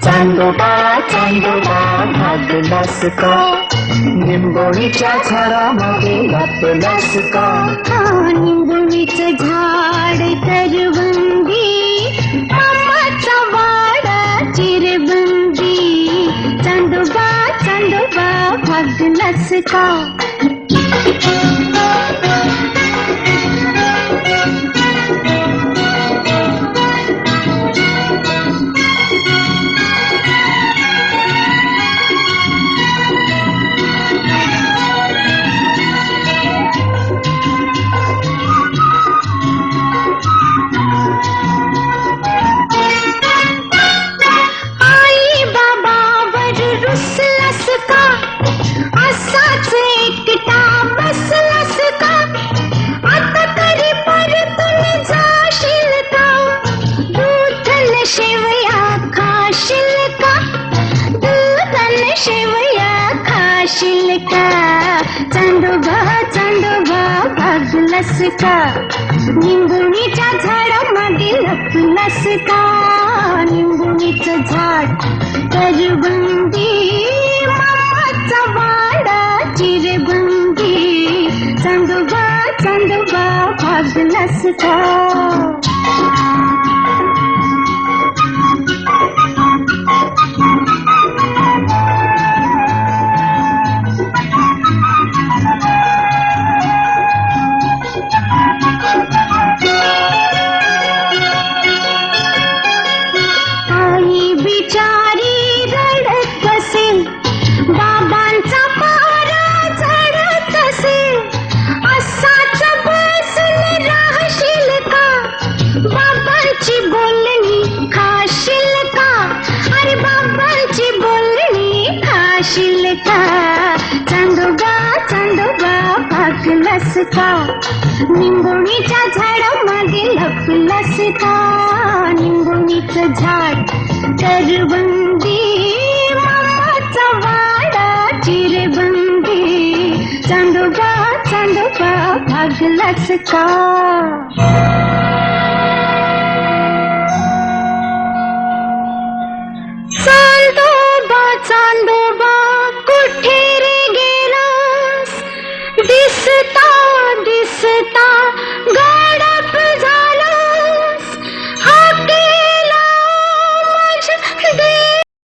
चांदोबा चांदोबा भागलास का, निंबोणीच्या झाडामध्ये लपलास का. निंबोणीचं झाड करवंदी, मामाचा वाडा चिरबंदी. चांदोबा चांदोबा भागलास का. असाच एकटा बसलास का, आता तरी परतून जाशील का. दूधन शेवया खाशील का, दूधन शेवया खाशील का. चांदोबा चांदोबा भागलास का, निंबोणीच्या झाडामध्ये लपलास का. निंबोणीचं झाड करवंदी, मामाचा वाडा चिरबंदी. चांदोबा चांदोबा भागलास का. आई बिचारी रडत असेल, बाबांचा पारा चढत असेल. असाच बसून राहशील का, बाबांची बोलणी खाशील का. अरे बाबांची बोलणी खाशील का. चांदोबा चांदोबा भागलास का, निंबोणीच्या झाडामध्ये लपलास का. निंबोणीचं झाड करवंदी, मामाचा वाडा चिरबंदी. चांदोबा चांदोबा भागलास का.